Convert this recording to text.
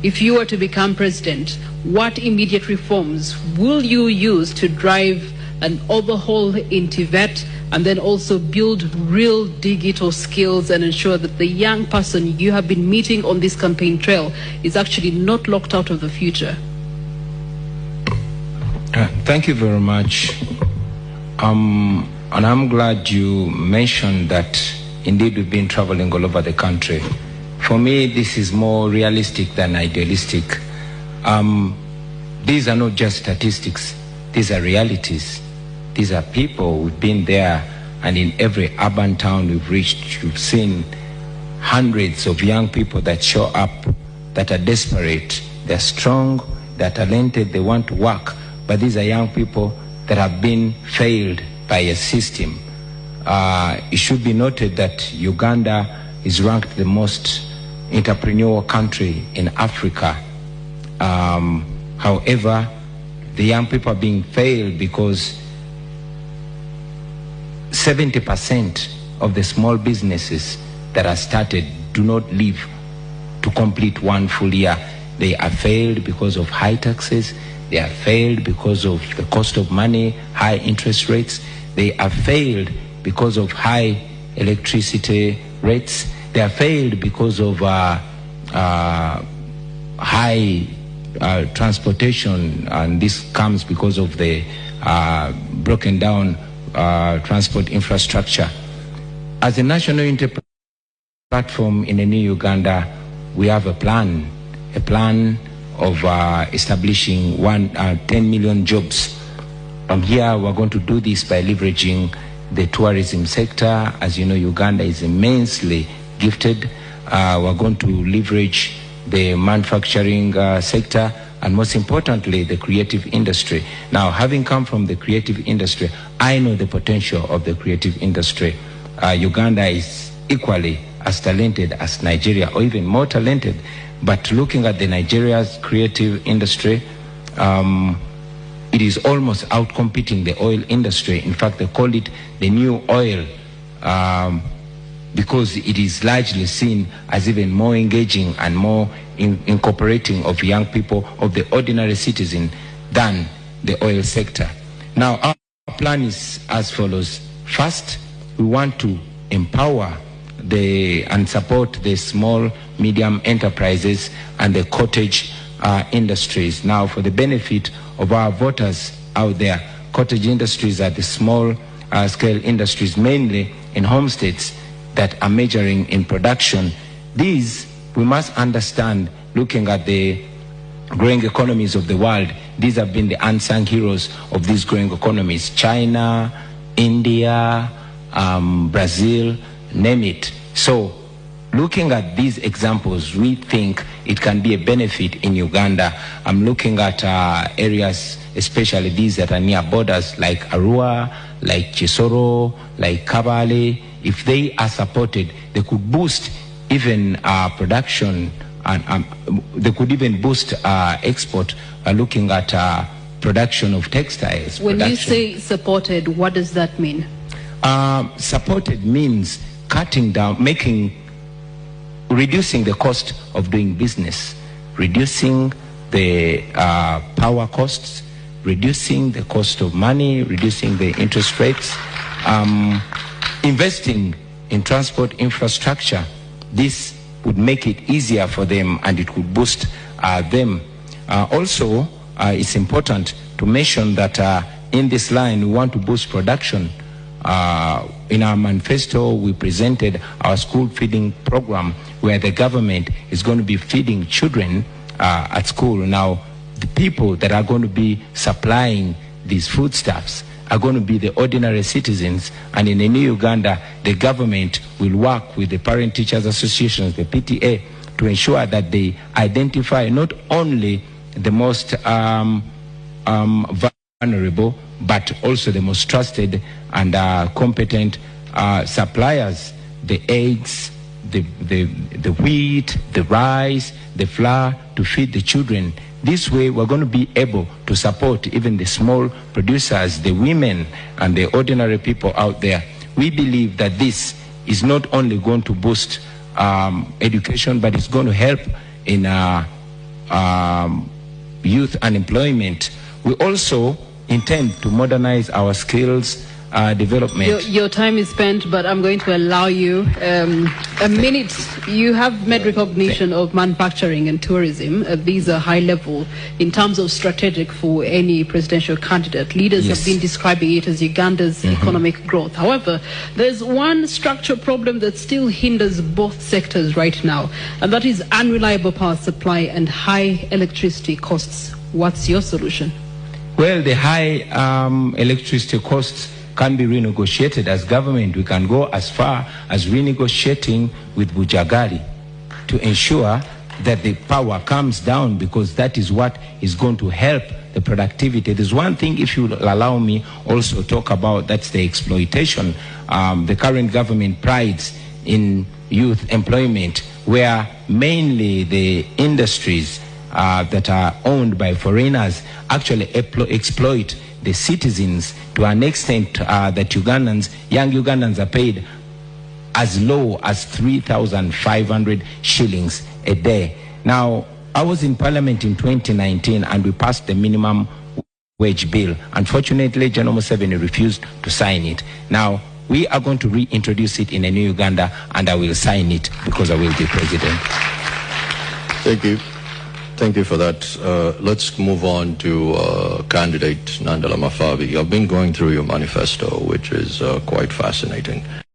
if you were to become president, what immediate reforms will you use to drive an overhaul in TVET and then also build real digital skills and ensure that the young person you have been meeting on this campaign trail is actually not locked out of the future? Thank you very much. And I'm glad you mentioned that indeed we've been traveling all over the country. For me, this is more realistic than idealistic. These are not just statistics, these are realities. These are people. We've been there, and in every urban town we've reached, you've seen hundreds of young people that show up, that are desperate, they're strong, they're talented, they want to work, but these are young people that have been failed by a system. It should be noted that Uganda is ranked the most entrepreneurial country in Africa. However, the young people are being failed because 70% of the small businesses that are started do not live to complete one full year. They are failed because of high taxes. They are failed because of the cost of money, high interest rates. They are failed because of high electricity rates. They are failed because of high transportation, and this comes because of the broken down transport infrastructure. As a national enterprise platform in a new Uganda, we have a plan of establishing 10 million jobs. From here, we're going to do this by leveraging the tourism sector. As you know, Uganda is immensely gifted. We're going to leverage the manufacturing sector, and most importantly, the creative industry. Now, having come from the creative industry, I know the potential of the creative industry. Uganda is equally as talented as Nigeria, or even more talented. But looking at the Nigeria's creative industry, it is almost outcompeting the oil industry. In fact, they call it the new oil because it is largely seen as even more engaging and more incorporating of young people, of the ordinary citizen, than the oil sector. Now, our plan is as follows. First, we want to empower and support the small, medium enterprises and the cottage industries. Now, for the benefit of our voters out there, cottage industries are the small scale industries, mainly in homesteads that are majoring in production. These, we must understand, looking at the growing economies of the world, these have been the unsung heroes of these growing economies. China, India, Brazil, name it. So, looking at these examples, we think it can be a benefit in Uganda. I'm looking at areas, especially these that are near borders, like Arua, like Chisoro, like Kabale. If they are supported, they could boost even production, and they could even boost export. Looking at production of textiles. When you say supported, what does that mean? Supported means cutting down, reducing the cost of doing business, reducing the power costs, reducing the cost of money, reducing the interest rates, investing in transport infrastructure. This would make it easier for them, and it could boost them. Also, it's important to mention that in this line, we want to boost production. In our manifesto, we presented our school feeding program, where the government is going to be feeding children at school. Now, the people that are going to be supplying these foodstuffs are going to be the ordinary citizens, and in a new Uganda, the government will work with the parent teachers associations, the PTA, to ensure that they identify not only the most vulnerable, but also the most trusted and competent suppliers, the eggs, the wheat, the rice, the flour, to feed the children. This way, we're going to be able to support even the small producers, the women, and the ordinary people out there. We believe that this is not only going to boost education, but it's going to help in youth unemployment, we also intend to modernize our skills development. Your time is spent, but I'm going to allow you a minute. You have made recognition of manufacturing and tourism. These are high level in terms of strategic for any presidential candidate. Leaders have been describing it as Uganda's economic growth. However, there's one structural problem that still hinders both sectors right now, and that is unreliable power supply and high electricity costs. What's your solution? Well, the high electricity costs can be renegotiated. As government, we can go as far as renegotiating with Bujagali to ensure that the power comes down, because that is what is going to help the productivity. There's one thing, if you allow me also talk about, that's the exploitation. The current government prides in youth employment, where mainly the industries that are owned by foreigners actually exploit the citizens to an extent that young Ugandans are paid as low as 3,500 shillings a day. Now, I was in Parliament in 2019 and we passed the minimum wage bill. Unfortunately, General Museveni refused to sign it. Now, we are going to reintroduce it in a new Uganda, and I will sign it because I will be president. Thank you. Thank you for that. Let's move on to candidate Nandala Mafabi. I've been going through your manifesto, which is quite fascinating.